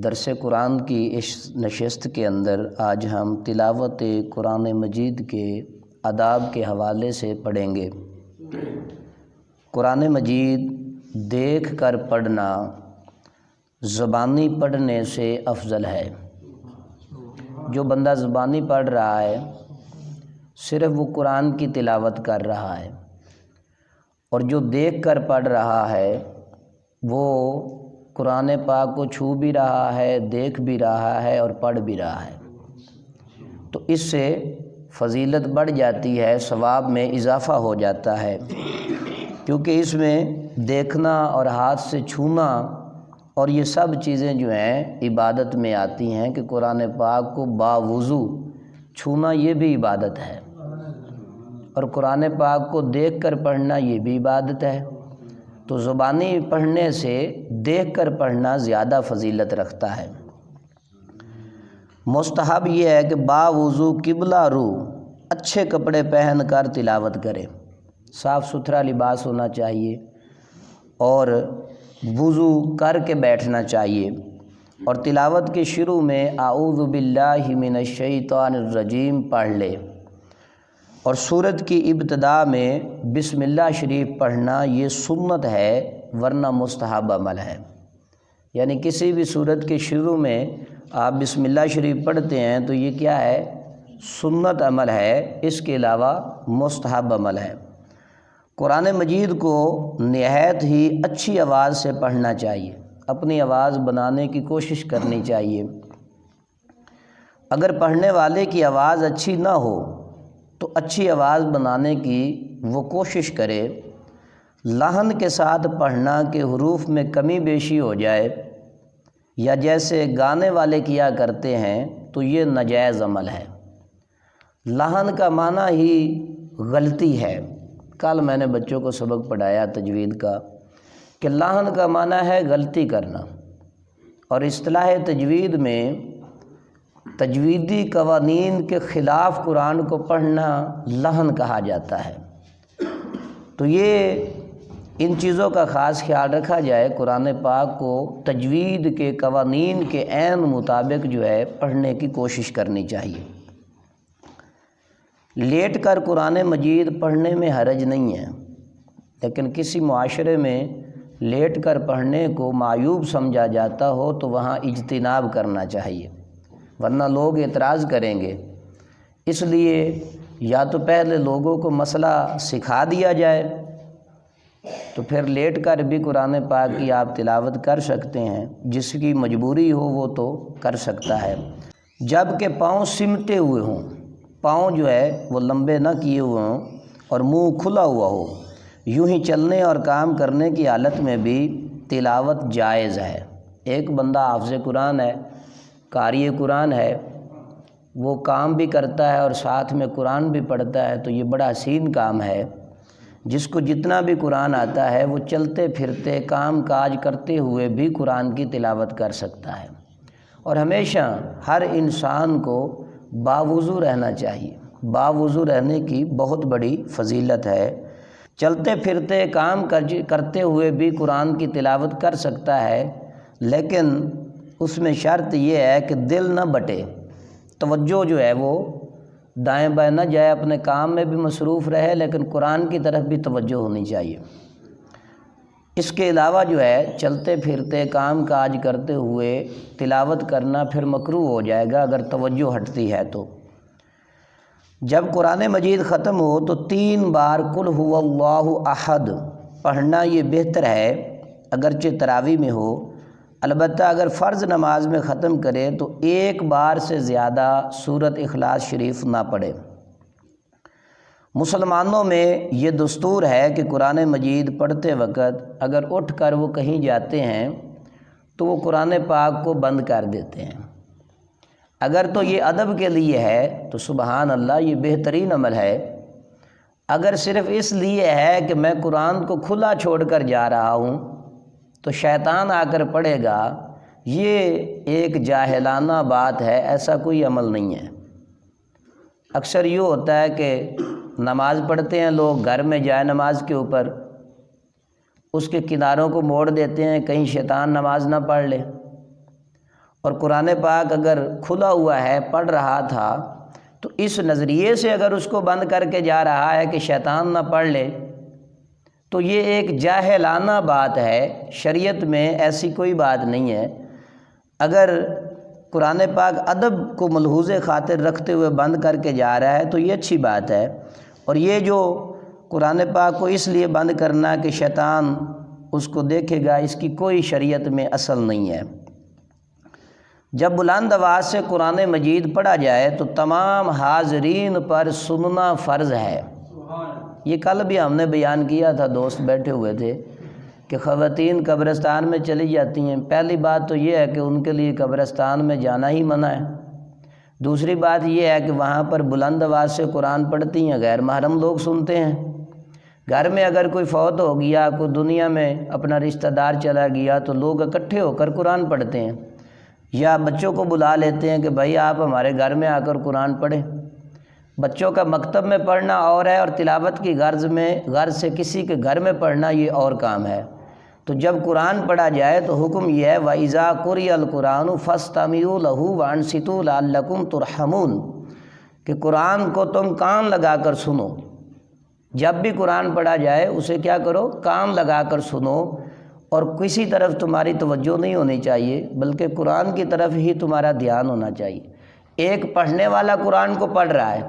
درس قرآن کی اس نشست کے اندر آج ہم تلاوت قرآن مجید کے آداب کے حوالے سے پڑھیں گے۔ قرآن مجید دیکھ کر پڑھنا زبانی پڑھنے سے افضل ہے۔ جو بندہ زبانی پڑھ رہا ہے صرف وہ قرآن کی تلاوت کر رہا ہے، اور جو دیکھ کر پڑھ رہا ہے وہ قرآن پاک کو چھو بھی رہا ہے، دیکھ بھی رہا ہے اور پڑھ بھی رہا ہے، تو اس سے فضیلت بڑھ جاتی ہے، ثواب میں اضافہ ہو جاتا ہے، کیونکہ اس میں دیکھنا اور ہاتھ سے چھونا اور یہ سب چیزیں جو ہیں عبادت میں آتی ہیں کہ قرآن پاک کو باوضو چھونا یہ بھی عبادت ہے، اور قرآن پاک کو دیکھ کر پڑھنا یہ بھی عبادت ہے۔ تو زبانی پڑھنے سے دیکھ کر پڑھنا زیادہ فضیلت رکھتا ہے۔ مستحب یہ ہے کہ باوضو قبلہ رو اچھے کپڑے پہن کر تلاوت کرے، صاف ستھرا لباس ہونا چاہیے اور وضو کر کے بیٹھنا چاہیے، اور تلاوت کے شروع میں اعوذ باللہ من الشیطان الرجیم پڑھ لے، اور سورت کی ابتدا میں بسم اللہ شریف پڑھنا یہ سنت ہے ورنہ مستحب عمل ہے۔ یعنی کسی بھی سورت کے شروع میں آپ بسم اللہ شریف پڑھتے ہیں تو یہ کیا ہے؟ سنت عمل ہے، اس کے علاوہ مستحب عمل ہے۔ قرآن مجید کو نہایت ہی اچھی آواز سے پڑھنا چاہیے، اپنی آواز بنانے کی کوشش کرنی چاہیے۔ اگر پڑھنے والے کی آواز اچھی نہ ہو تو اچھی آواز بنانے کی وہ کوشش کرے، لحن کے ساتھ پڑھنا کہ حروف میں کمی بیشی ہو جائے یا جیسے گانے والے کیا کرتے ہیں تو یہ ناجائز عمل ہے۔ لحن کا معنی ہی غلطی ہے۔ کل میں نے بچوں کو سبق پڑھایا تجوید کا کہ لحن کا معنی ہے غلطی کرنا، اور اصطلاح تجوید میں تجویدی قوانین کے خلاف قرآن کو پڑھنا لحن کہا جاتا ہے۔ تو یہ ان چیزوں کا خاص خیال رکھا جائے، قرآن پاک کو تجوید کے قوانین کے عین مطابق جو ہے پڑھنے کی کوشش کرنی چاہیے۔ لیٹ کر قرآن مجید پڑھنے میں حرج نہیں ہے، لیکن کسی معاشرے میں لیٹ کر پڑھنے کو معیوب سمجھا جاتا ہو تو وہاں اجتناب کرنا چاہیے، ورنہ لوگ اعتراض کریں گے۔ اس لیے یا تو پہلے لوگوں کو مسئلہ سکھا دیا جائے، تو پھر لیٹ کر بھی قرآن پاک کی آپ تلاوت کر سکتے ہیں، جس کی مجبوری ہو وہ تو کر سکتا ہے، جب کہ پاؤں سمٹے ہوئے ہوں، پاؤں جو ہے وہ لمبے نہ کیے ہوئے ہوں اور منہ کھلا ہوا ہو، یوں ہی چلنے اور کام کرنے کی حالت میں بھی تلاوت جائز ہے۔ ایک بندہ حافظ قرآن ہے، قاری قرآن ہے، وہ کام بھی کرتا ہے اور ساتھ میں قرآن بھی پڑھتا ہے، تو یہ بڑا حسین کام ہے۔ جس کو جتنا بھی قرآن آتا ہے وہ چلتے پھرتے کام کاج کرتے ہوئے بھی قرآن کی تلاوت کر سکتا ہے، اور ہمیشہ ہر انسان کو باوضو رہنا چاہیے۔ باوضو رہنے کی بہت بڑی فضیلت ہے۔ چلتے پھرتے کام کرتے ہوئے بھی قرآن کی تلاوت کر سکتا ہے، لیکن اس میں شرط یہ ہے کہ دل نہ بٹے، توجہ جو ہے وہ دائیں بائیں نہ جائے، اپنے کام میں بھی مصروف رہے لیکن قرآن کی طرف بھی توجہ ہونی چاہیے۔ اس کے علاوہ جو ہے چلتے پھرتے کام کاج کرتے ہوئے تلاوت کرنا پھر مکروہ ہو جائے گا اگر توجہ ہٹتی ہے تو۔ جب قرآن مجید ختم ہو تو 3 بار قل هو اللہ احد پڑھنا یہ بہتر ہے، اگرچہ تراویح میں ہو۔ البتہ اگر فرض نماز میں ختم کرے تو 1 بار سے زیادہ سورت اخلاص شریف نہ پڑھے۔ مسلمانوں میں یہ دستور ہے کہ قرآن مجید پڑھتے وقت اگر اٹھ کر وہ کہیں جاتے ہیں تو وہ قرآن پاک کو بند کر دیتے ہیں۔ اگر تو یہ ادب کے لیے ہے تو سبحان اللہ، یہ بہترین عمل ہے۔ اگر صرف اس لیے ہے کہ میں قرآن کو کھلا چھوڑ کر جا رہا ہوں تو شیطان آ کر پڑھے گا، یہ ایک جاہلانہ بات ہے، ایسا کوئی عمل نہیں ہے۔ اکثر یہ ہوتا ہے کہ نماز پڑھتے ہیں لوگ گھر میں جائے نماز کے اوپر اس کے کناروں کو موڑ دیتے ہیں کہیں شیطان نماز نہ پڑھ لے، اور قرآن پاک اگر کھلا ہوا ہے پڑھ رہا تھا تو اس نظریے سے اگر اس کو بند کر کے جا رہا ہے کہ شیطان نہ پڑھ لے تو یہ ایک جاہلانہ بات ہے، شریعت میں ایسی کوئی بات نہیں ہے۔ اگر قرآن پاک ادب کو ملحوظ خاطر رکھتے ہوئے بند کر کے جا رہا ہے تو یہ اچھی بات ہے، اور یہ جو قرآن پاک کو اس لیے بند کرنا کہ شیطان اس کو دیکھے گا، اس کی کوئی شریعت میں اصل نہیں ہے۔ جب بلند آواز سے قرآن مجید پڑھا جائے تو تمام حاضرین پر سننا فرض ہے۔ یہ کل بھی ہم نے بیان کیا تھا، دوست بیٹھے ہوئے تھے کہ خواتین قبرستان میں چلی جاتی ہیں۔ پہلی بات تو یہ ہے کہ ان کے لیے قبرستان میں جانا ہی منع ہے۔ دوسری بات یہ ہے کہ وہاں پر بلند آواز سے قرآن پڑھتی ہیں، غیر محرم لوگ سنتے ہیں۔ گھر میں اگر کوئی فوت ہو گیا، کوئی دنیا میں اپنا رشتہ دار چلا گیا تو لوگ اکٹھے ہو کر قرآن پڑھتے ہیں، یا بچوں کو بلا لیتے ہیں کہ بھائی آپ ہمارے گھر میں آ کر قرآن پڑھیں۔ بچوں کا مکتب میں پڑھنا اور ہے، اور تلاوت کی غرض سے کسی کے گھر میں پڑھنا یہ اور کام ہے۔ تو جب قرآن پڑھا جائے تو حکم یہ ہے وَإِذَا قُرِئَ الْقُرْآنُ فَاسْتَمِعُوا لَهُ وَأَنصِتُوا لَعَلَّكُمْ تُرْحَمُونَ کہ قرآن کو تم کان لگا کر سنو۔ جب بھی قرآن پڑھا جائے اسے کیا کرو؟ کان لگا کر سنو، اور کسی طرف تمہاری توجہ نہیں ہونی چاہیے، بلکہ قرآن کی طرف ہی تمہارا دھیان ہونا چاہیے۔ ایک پڑھنے والا قرآن کو پڑھ رہا ہے،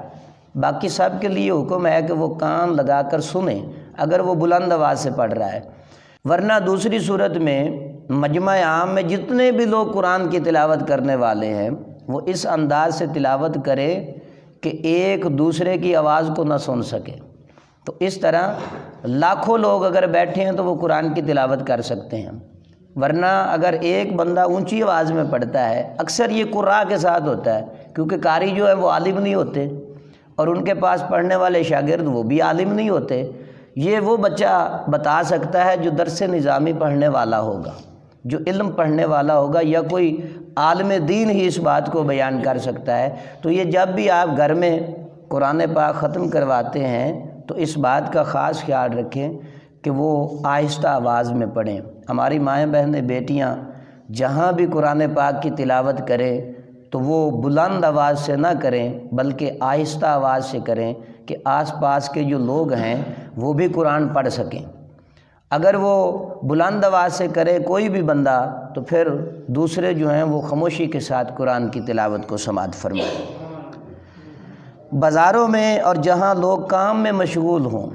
باقی سب کے لیے حکم ہے کہ وہ کان لگا کر سنیں اگر وہ بلند آواز سے پڑھ رہا ہے، ورنہ دوسری صورت میں مجمع عام میں جتنے بھی لوگ قرآن کی تلاوت کرنے والے ہیں وہ اس انداز سے تلاوت کرے کہ ایک دوسرے کی آواز کو نہ سن سکے۔ تو اس طرح لاکھوں لوگ اگر بیٹھے ہیں تو وہ قرآن کی تلاوت کر سکتے ہیں، ورنہ اگر ایک بندہ اونچی آواز میں پڑھتا ہے، اکثر یہ قراء کے ساتھ ہوتا ہے کیونکہ قاری جو ہے وہ عالم نہیں ہوتے، اور ان کے پاس پڑھنے والے شاگرد وہ بھی عالم نہیں ہوتے۔ یہ وہ بچہ بتا سکتا ہے جو درس نظامی پڑھنے والا ہوگا، جو علم پڑھنے والا ہوگا، یا کوئی عالم دین ہی اس بات کو بیان کر سکتا ہے۔ تو یہ جب بھی آپ گھر میں قرآن پاک ختم کرواتے ہیں تو اس بات کا خاص خیال رکھیں کہ وہ آہستہ آواز میں پڑھیں۔ ہماری مائیں بہنیں بیٹیاں جہاں بھی قرآن پاک کی تلاوت کریں تو وہ بلند آواز سے نہ کریں بلکہ آہستہ آواز سے کریں کہ آس پاس کے جو لوگ ہیں وہ بھی قرآن پڑھ سکیں۔ اگر وہ بلند آواز سے کرے کوئی بھی بندہ تو پھر دوسرے جو ہیں وہ خاموشی کے ساتھ قرآن کی تلاوت کو سماعت فرمائیں۔ بازاروں میں اور جہاں لوگ کام میں مشغول ہوں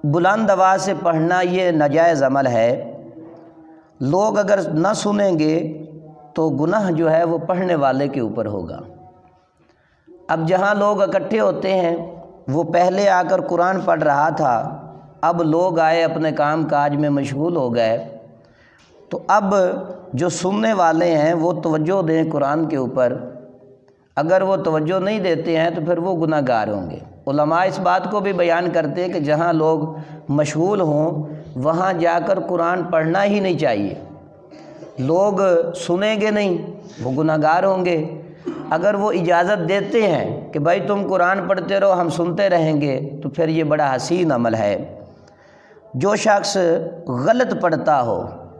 بلند آواز سے پڑھنا یہ ناجائز عمل ہے۔ لوگ اگر نہ سنیں گے تو گناہ جو ہے وہ پڑھنے والے کے اوپر ہوگا۔ اب جہاں لوگ اکٹھے ہوتے ہیں وہ پہلے آ کر قرآن پڑھ رہا تھا، اب لوگ آئے اپنے کام کاج میں مشغول ہو گئے، تو اب جو سننے والے ہیں وہ توجہ دیں قرآن کے اوپر۔ اگر وہ توجہ نہیں دیتے ہیں تو پھر وہ گناہ گار ہوں گے۔ علماء اس بات کو بھی بیان کرتے ہیں کہ جہاں لوگ مشغول ہوں وہاں جا کر قرآن پڑھنا ہی نہیں چاہیے۔ لوگ سنیں گے نہیں، وہ گناہ گار ہوں گے۔ اگر وہ اجازت دیتے ہیں کہ بھائی تم قرآن پڑھتے رہو ہم سنتے رہیں گے تو پھر یہ بڑا حسین عمل ہے۔ جو شخص غلط پڑھتا ہو،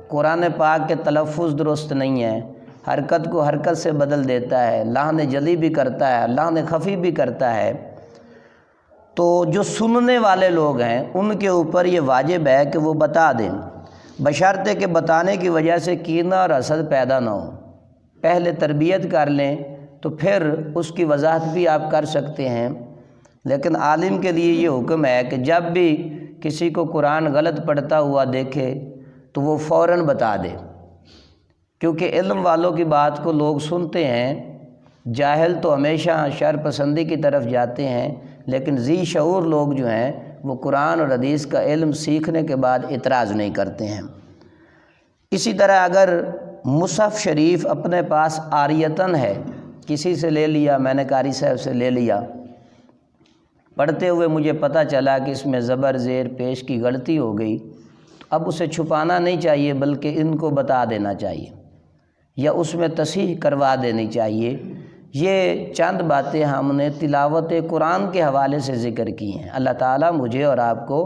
قرآن پاک کے تلفظ درست نہیں ہے، حرکت کو حرکت سے بدل دیتا ہے، لحن جلی بھی کرتا ہے، لحن خفی بھی کرتا ہے، تو جو سننے والے لوگ ہیں ان کے اوپر یہ واجب ہے کہ وہ بتا دیں، بشرطے کہ بتانے کی وجہ سے کینہ اور حسد پیدا نہ ہو۔ پہلے تربیت کر لیں تو پھر اس کی وضاحت بھی آپ کر سکتے ہیں، لیکن عالم کے لیے یہ حکم ہے کہ جب بھی کسی کو قرآن غلط پڑھتا ہوا دیکھے تو وہ فوراً بتا دے، کیونکہ علم والوں کی بات کو لوگ سنتے ہیں، جاہل تو ہمیشہ شر پسندی کی طرف جاتے ہیں، لیکن ذی شعور لوگ جو ہیں وہ قرآن اور حدیث کا علم سیکھنے کے بعد اعتراض نہیں کرتے ہیں۔ اسی طرح اگر مصحف شریف اپنے پاس عاریتاً ہے، کسی سے لے لیا، میں نے قاری صاحب سے لے لیا، پڑھتے ہوئے مجھے پتہ چلا کہ اس میں زبر زیر پیش کی غلطی ہو گئی، تو اب اسے چھپانا نہیں چاہیے بلکہ ان کو بتا دینا چاہیے یا اس میں تصحیح کروا دینی چاہیے۔ یہ چند باتیں ہم نے تلاوت قرآن کے حوالے سے ذکر کی ہیں۔ اللہ تعالیٰ مجھے اور آپ کو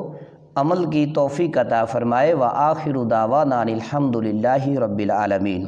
عمل کی توفیق عطا فرمائے۔ وآخر دعوانا الحمد للہ رب العالمین۔